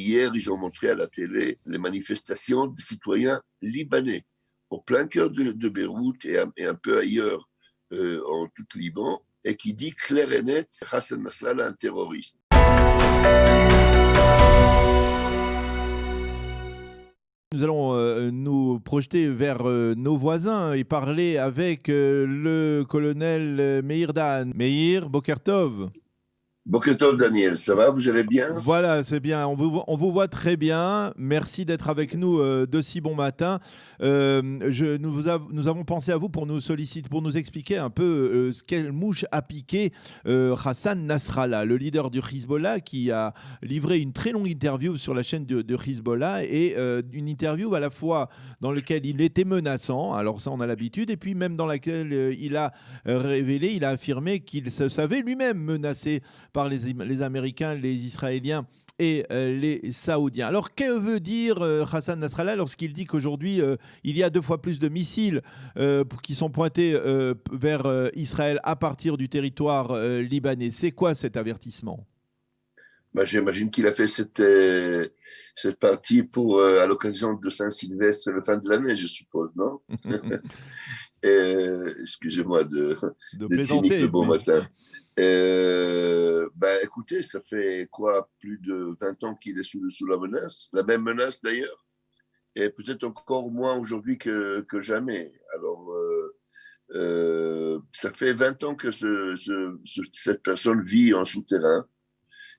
hier, ils ont montré à la télé les manifestations des citoyens libanais au plein cœur de Beyrouth et un peu ailleurs en tout Liban, et qui dit clair et net, Hassan Nasrallah, un terroriste. Nous allons nous projeter vers nos voisins et parler avec le colonel Meir Dan. Meir, Boker Tov. Boker Tov, Daniel, ça va, vous allez bien? Voilà, c'est bien. On vous voit très bien. Merci d'être avec nous de si bon matin. Nous avons pensé à vous pour nous solliciter, pour nous expliquer un peu quelle mouche a piqué Hassan Nasrallah, le leader du Hezbollah, qui a livré une très longue interview sur la chaîne de Hezbollah, et une interview à la fois dans laquelle il était menaçant, alors ça on a l'habitude, et puis même dans laquelle il a révélé, il a affirmé qu'il se savait lui-même menacé par les Américains, les Israéliens et les Saoudiens. Alors, que veut dire Hassan Nasrallah lorsqu'il dit qu'aujourd'hui, il y a 2 fois plus de missiles qui sont pointés vers Israël à partir du territoire libanais? C'est quoi cet avertissement? J'imagine qu'il a fait cette partie à l'occasion de Saint-Sylvestre, le fin de l'année, je suppose, non? Excusez-moi d'être cynique le bon matin. Écoutez, ça fait quoi, plus de 20 ans qu'il est sous la menace, la même menace d'ailleurs, et peut-être encore moins aujourd'hui que jamais. Alors, ça fait 20 ans que cette personne vit en souterrain,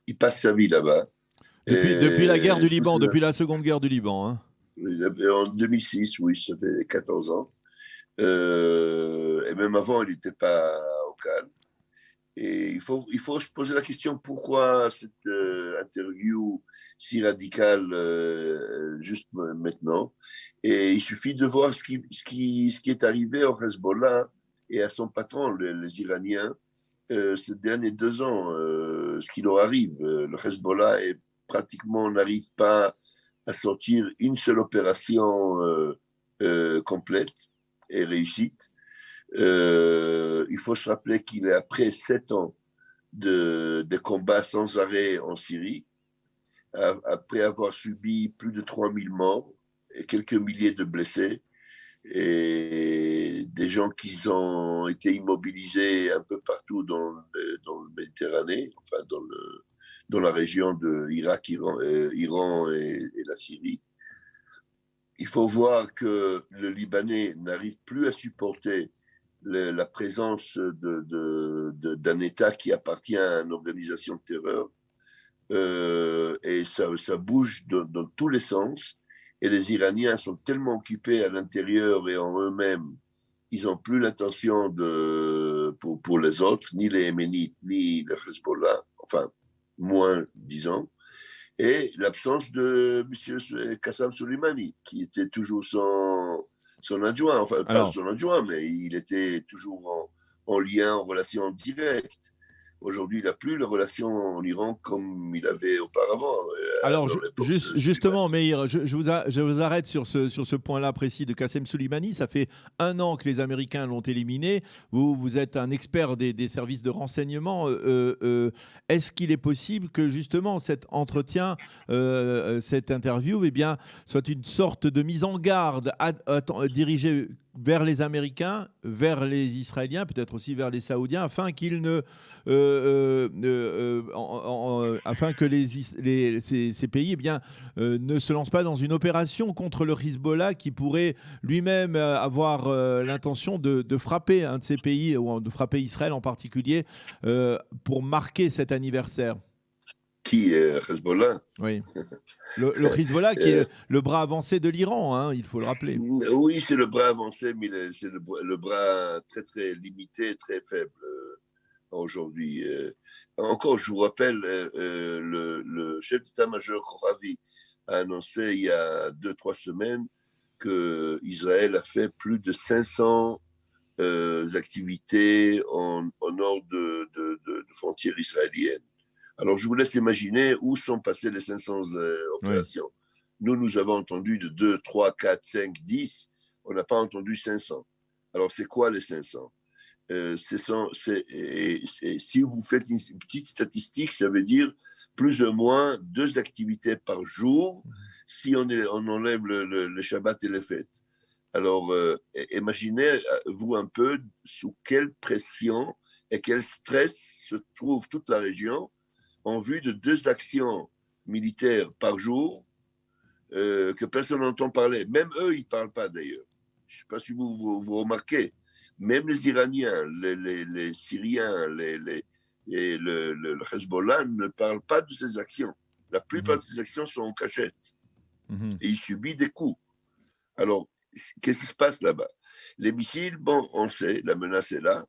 il passe sa vie là-bas. Depuis la guerre du Liban, depuis la seconde guerre du Liban. Hein. En 2006, oui, ça fait 14 ans. Et même avant, il n'était pas au calme. Et il faut se poser la question pourquoi cette interview si radicale juste maintenant. Et il suffit de voir ce qui est arrivé au Hezbollah et à son patron, les Iraniens, ces derniers 2 ans, ce qui leur arrive. Le Hezbollah n'arrive pas à sortir une seule opération complète et réussite. Il faut se rappeler qu'il est après 7 ans de combats sans arrêt en Syrie, après avoir subi plus de 3000 morts et quelques milliers de blessés, et des gens qui ont été immobilisés un peu partout dans le Méditerranée, enfin dans la région de l'Irak, Iran et la Syrie. Il faut voir que le Libanais n'arrive plus à supporter la présence d'un État qui appartient à une organisation de terreur, et ça bouge dans tous les sens, et les Iraniens sont tellement occupés à l'intérieur et en eux-mêmes, ils n'ont plus l'intention pour les autres, ni les Yéménites, ni le Hezbollah, enfin moins, disons, et l'absence de M. Qassem Soleimani, qui était toujours son adjoint, enfin pas son adjoint, mais il était toujours en lien, en relation directe. Aujourd'hui, il n'a plus la relation en Iran comme il avait auparavant. Alors, justement, Meir, je vous arrête sur ce point-là précis de Qassem Soleimani. Ça fait 1 an que les Américains l'ont éliminé. Vous êtes un expert des services de renseignement. Est-ce qu'il est possible que, justement, cet entretien, cette interview, soit une sorte de mise en garde dirigée vers les Américains, vers les Israéliens, peut-être aussi vers les Saoudiens, afin qu'ils afin que ces pays ne se lancent pas dans une opération contre le Hezbollah qui pourrait lui-même avoir l'intention de frapper un de ces pays, ou de frapper Israël en particulier, pour marquer cet anniversaire. Qui est Hezbollah? Oui. Le Hezbollah qui est le bras avancé de l'Iran, hein, il faut le rappeler. Oui, c'est le bras avancé, mais c'est le bras très, très limité, très faible aujourd'hui. Encore, je vous rappelle, le chef d'état-major Koravi a annoncé il y a 2-3 semaines qu'Israël a fait plus de 500 activités au nord de frontières israéliennes. Alors, je vous laisse imaginer où sont passées les 500 opérations. Oui. Nous avons entendu de 2, 3, 4, 5, 10. On n'a pas entendu 500. Alors, c'est quoi les 500 ? Si vous faites une petite statistique, ça veut dire plus ou moins 2 activités par jour si on enlève le Shabbat et les fêtes. Alors, imaginez-vous un peu sous quelle pression et quel stress se trouve toute la région en vue de 2 actions militaires par jour que personne n'entend parler. Même eux, ils ne parlent pas d'ailleurs. Je ne sais pas si vous remarquez. Même les Iraniens, les Syriens, le Hezbollah ne parlent pas de ces actions. La plupart de ces actions sont en cachette. Et ils subissent des coups. Alors, qu'est-ce qui se passe là-bas? Les missiles, bon, on sait, la menace est là.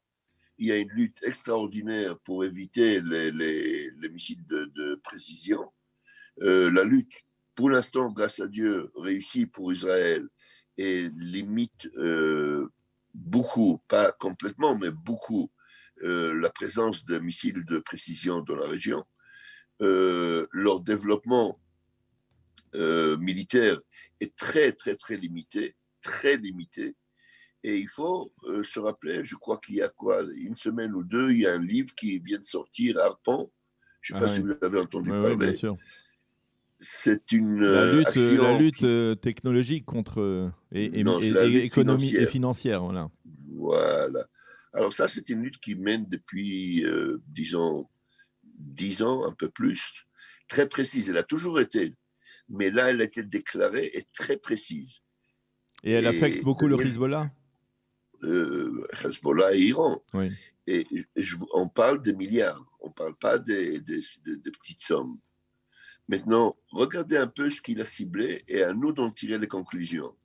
Il y a une lutte extraordinaire pour éviter les missiles de précision. La lutte, pour l'instant, grâce à Dieu, réussit pour Israël et limite beaucoup, pas complètement, mais beaucoup, la présence de missiles de précision dans la région. Leur développement militaire est très, très, très limité. Et il faut se rappeler, je crois qu'il y a une semaine ou 2, il y a un livre qui vient de sortir, Harpon. Je ne sais pas si vous avez entendu parler. Oui, bien sûr. C'est une action... La lutte technologique contre économique et financière. Voilà. Alors ça, c'est une lutte qui mène depuis, disons, 10 ans, un peu plus, très précise. Elle a toujours été. Mais là, elle a été déclarée et très précise. Et elle affecte beaucoup le Hezbollah? Hezbollah et Iran. Oui. Et on parle de milliards, on ne parle pas de petites sommes. Maintenant, regardez un peu ce qu'il a ciblé et à nous d'en tirer les conclusions.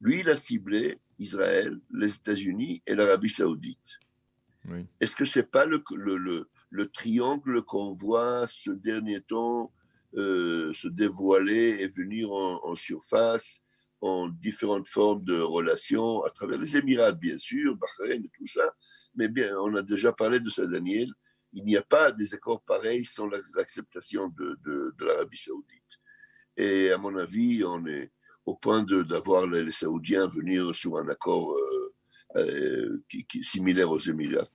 Lui, il a ciblé Israël, les États-Unis et l'Arabie Saoudite. Oui. Est-ce que ce n'est pas le triangle qu'on voit ce dernier temps se dévoiler et venir en surface en différentes formes de relations à travers les Émirats, bien sûr, Bahreïn et tout ça. Mais bien, on a déjà parlé de ça, Daniel. Il n'y a pas des accords pareils sans l'acceptation de l'Arabie Saoudite. Et à mon avis, on est au point d'avoir les Saoudiens venir sur un accord similaire aux Émirats.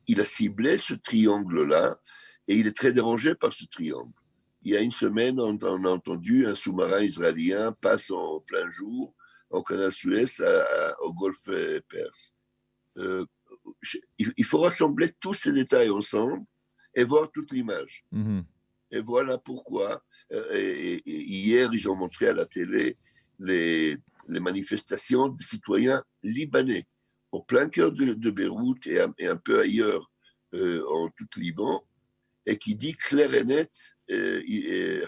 Il a ciblé ce triangle-là et il est très dérangé par ce triangle. Il y a une semaine, on a entendu un sous-marin israélien passe en plein jour au canal Suez au golfe Perse. Il faut rassembler tous ces détails ensemble et voir toute l'image. Et voilà pourquoi. Et hier, ils ont montré à la télé les manifestations des citoyens libanais au plein cœur de Beyrouth et un peu ailleurs en tout Liban, et qui dit clair et net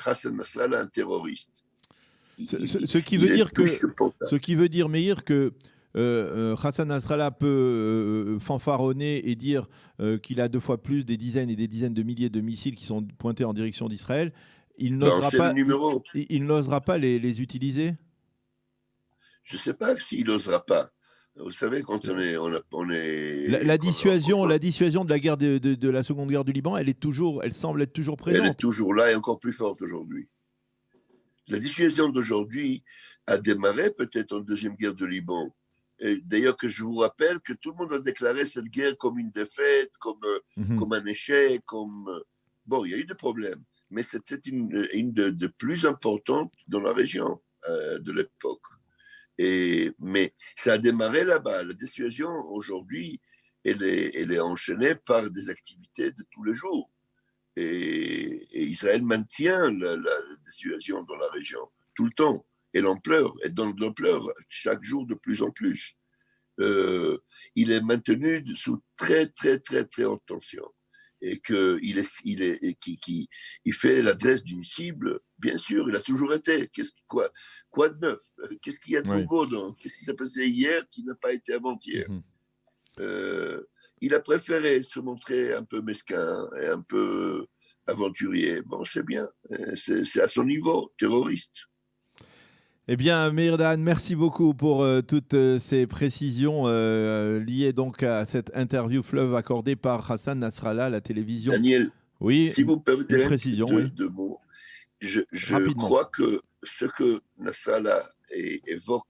Hassan Nasrallah un terroriste. Ce qui veut dire, Meir, que Hassan Nasrallah peut fanfaronner et dire qu'il a 2 fois plus, des dizaines et des dizaines de milliers de missiles qui sont pointés en direction d'Israël. Il n'osera pas les utiliser? Je ne sais pas s'il n'osera pas. Vous savez, quand on est la dissuasion de la guerre de la Seconde Guerre du Liban, elle semble être toujours présente. Elle est toujours là et encore plus forte aujourd'hui. La dissuasion d'aujourd'hui a démarré peut-être en Deuxième Guerre du Liban. D'ailleurs, que je vous rappelle que tout le monde a déclaré cette guerre comme une défaite, comme un échec, Bon, il y a eu des problèmes, mais c'était une de plus importantes dans la région de l'époque. Mais ça a démarré là-bas. La dissuasion, aujourd'hui, elle est enchaînée par des activités de tous les jours. Et Israël maintient la dissuasion dans la région, tout le temps. Et l'ampleur, chaque jour de plus en plus. Il est maintenu sous très, très, très, très haute tension. Et qu'il fait l'adresse d'une cible, bien sûr, il a toujours été. Quoi de neuf? Qu'est-ce qu'il y a de nouveau? Qu'est-ce qui s'est passé hier qui n'a pas été avant-hier? Il a préféré se montrer un peu mesquin et un peu aventurier. Bon, c'est bien. C'est à son niveau, terroriste. Eh bien, Meir Dahan, merci beaucoup pour toutes ces précisions liées donc à cette interview fleuve accordée par Hassan Nasrallah à la télévision. Daniel, oui, si vous permettez une précision, deux mots, je crois que ce que Nasrallah évoque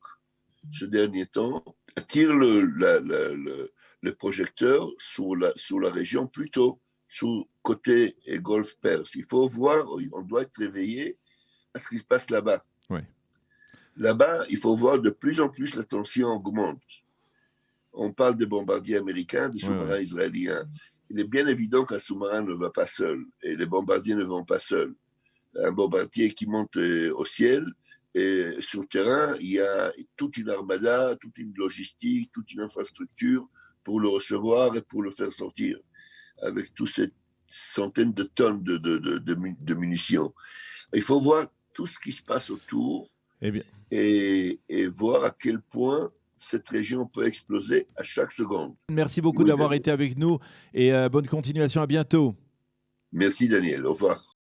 ce dernier temps attire le projecteur sur la région plutôt sous côté et golfe Perse. Il faut voir, on doit être réveillé à ce qui se passe là-bas. Ouais. Là-bas, il faut voir de plus en plus la tension augmente. On parle des bombardiers américains, des sous-marins israéliens. Il est bien évident qu'un sous-marin ne va pas seul et les bombardiers ne vont pas seuls. Un bombardier qui monte au ciel et sur le terrain, il y a toute une armada, toute une logistique, toute une infrastructure pour le recevoir et pour le faire sortir avec toutes ces centaines de tonnes de munitions. Il faut voir tout ce qui se passe autour et voir à quel point cette région peut exploser à chaque seconde. Merci beaucoup d'avoir été avec nous et bonne continuation. À bientôt. Merci Daniel. Au revoir.